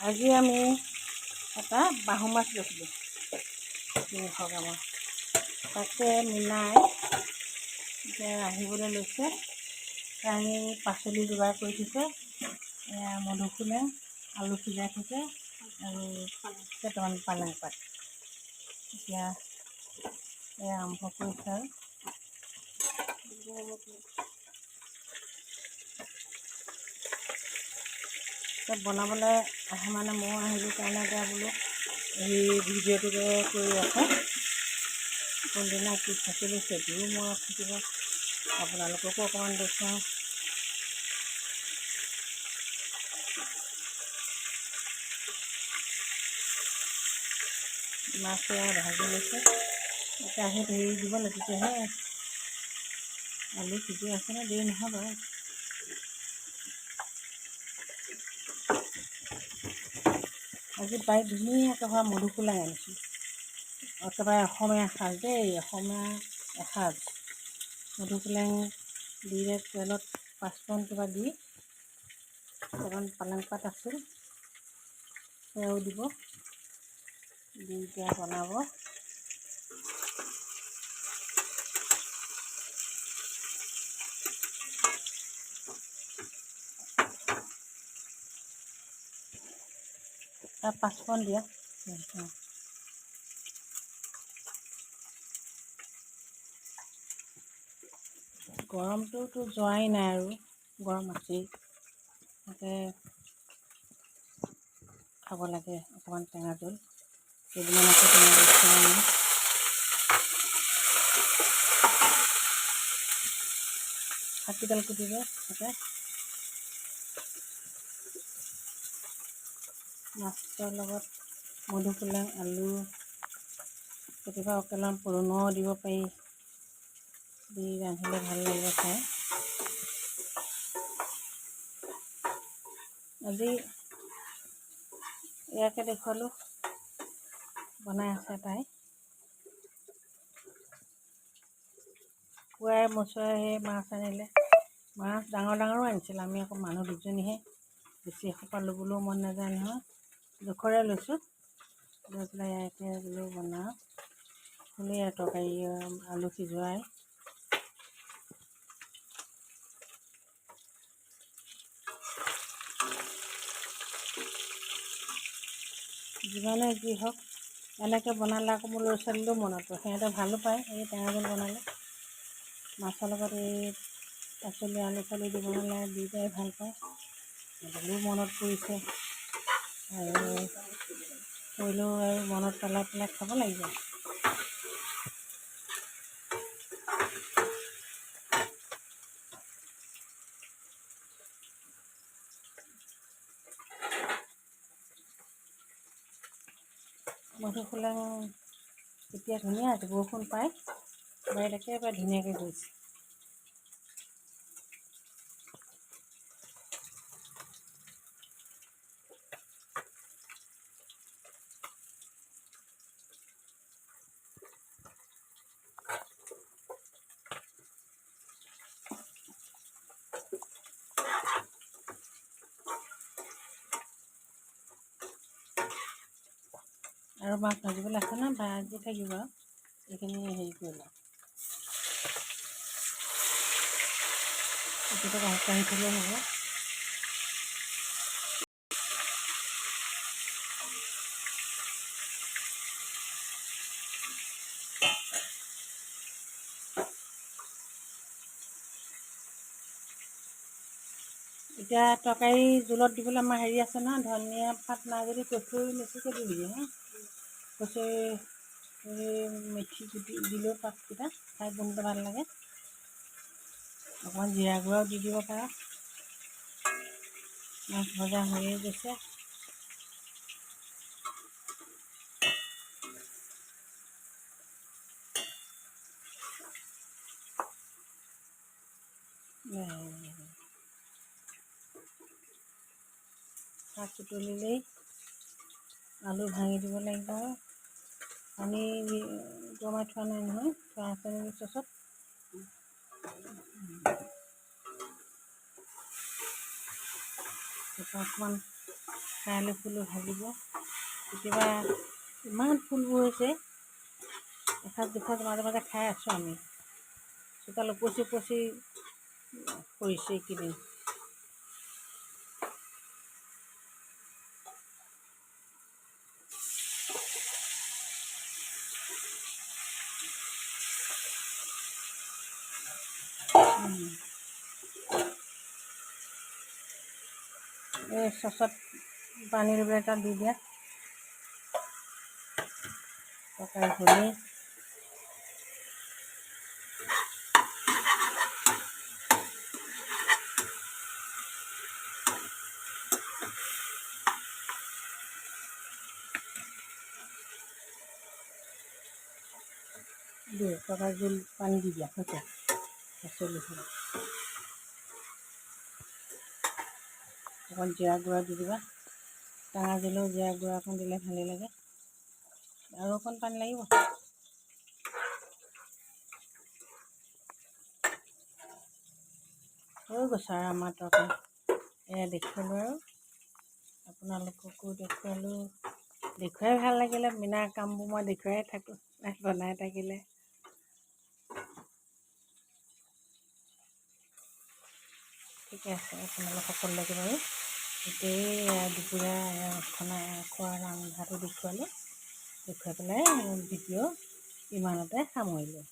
আজি আমি এটা বাহু মাছ লৈছিলোঁ 300 গ্ৰামৰ। তাকে মিলাই এতিয়া আহিবলৈ লৈছে। আমি পাচলি যোগাৰ কৰি থৈছে, মধুসোলেং, আলু সিজাই থৈছে আৰু কেইটামান পালেং পাত। এতিয়া আৰম্ভ কৰিছে আৰু বনাবলৈ আহে মানে মই আহিলোঁ কাৰণে এতিয়া বোলো এই ভিডিঅ'টোকে কৰি ৰাখোঁ। কোনদিনা কি থাকিলোঁ সেইটোও মনত থাকিব, আপোনালোককো অকণমান দেখুৱাওঁ। মাছ ভাজি লৈছে, কেৰাহীত ধৰি দিব লাগিছেহে। আলু সিজি আছে নে দেৰি নহয় বাৰু। আজি বাৰীত ধুনীয়াকৈ হোৱা মধুসোলেং আনিছোঁ, একেবাৰে অসমীয়া সাজ দেই, অসমীয়া এসাজ। মধুসোলেং দিলে তেলত পাঁচফোৰণ কিবা দি অকণমান পালেং পাত আছিল সেয়াও দিব, দি এতিয়া বনাব। তাত পাঁচফোৰণ দিয়া। গৰমটোতো যোৱাই নাই আৰু গৰম আছেই, তাতে খাব লাগে অকণমান টেঙা জোল। কেইদিনমান আছে টেঙা জোল খোৱা নাই। শাককেইডাল কুটিব তাতে মাছৰ লগত মধুসোলেং, আলু, কেতিয়াবা অকণমান পৰুণাও দিব পাৰি, দি ৰান্ধিলে ভাল লাগিব খাই। আজি ইয়াকে দেখুৱালোঁ, বনাই আছে তাই। পুৱাই মচুৱাই সেই মাছ আনিলে, মাছ ডাঙৰ ডাঙৰো আনিছিল। আমি আকৌ মানুহ দুজনীহে, বেছি এসোপা ল'বলৈও মন নাযায় নহয়, জোখৰে লৈছোঁ। লৈ পেলাই ইয়াকে বোলো বনাওঁ। হ'লেই তৰকাৰী আলু সিজোৱাই। যিমানে যি হওক এনেকৈ বনালে আকৌ মোৰ ল'ৰা ছোৱালীলৈও মনত পৰে, সিহঁতে ভালো পায় এই টেঙা জোল বনালে। মাছৰ লগত এই পাচলি আলু চালু দি বনালে দুয়োটাই ভাল পায়। সিহঁতলৈও মনত পৰিছে আৰু কৰিলেও আৰু মনত পেলাই পেলাই খাব লাগিব। মধুসোলেং এতিয়া ধুনীয়া আছে, বৰষুণ পাই বাৰীত একেবাৰে ধুনীয়াকৈ গৈছে। আৰু মাছ ভাজিবলৈ আছে ন, ভাজি থাকিব আৰু এইখিনি হেৰি কৰি লওঁ। এইটো কাঢ়ি থ'লেও হ'ব। এতিয়া তৰকাৰী জোলত দিবলৈ আমাৰ হেৰি আছে নহয়, ধনিয়া পাত নাই যদি কচুৰি মেথিকে দি দিবি হা। কচুৰি মেথি গুটি দিলেও পাতকেইটা খাই গোন্ধটো ভাল লাগে। অকণমান জিৰা গুড়াও দি দিব পাৰা। মাছ ভজা হৈয়ে গৈছে। শাক তুলিলেই আলু ভাঙি দিব লাগিব। পানী গৰমাই থোৱা নাই নহয়, থোৱা আছে নেকি চচত। অকণমান শেৱালি ফুলো ভাজিব। কেতিয়াবা ইমান ফুলবোৰ হৈছে, এসাঁজ দুসাঁজ মাজে মাজে খাই আছোঁ আমি। চোতাল উপচি উপচি পৰিছে এইকেইদিন। এই চচত পানী লৈ পেলাই তাত দি দিয়া। তৰকাৰী হ'লেই। তৰকাৰী জোল পানী দি দিয়া হৈছে পাচলি হ'ল। অকণ জিৰা গুড়া দি দিবা। টেঙা জোলেও জিৰা গুড়া অকণ দিলে ভালেই লাগে। আৰু অকণ পানী লাগিব। হৈ গৈছে আৰু আমাৰ তৰকাৰী। এয়া দেখুৱালোঁ আৰু আপোনালোককো দেখুৱালোঁ। দেখুৱাই ভাল লাগিলে। মিনা কামবোৰ মই দেখুৱাই থাকোঁ বনাই থাকিলে। ঠিকে আছে, আপোনালোক সকলোকে বাৰু গোটেই দুপৰীয়া খোৱা ৰন্ধাটো দেখুৱালোঁ। দেখুৱাই পেলাই ভিডিঅ' ইমানতে সামৰিলোঁ।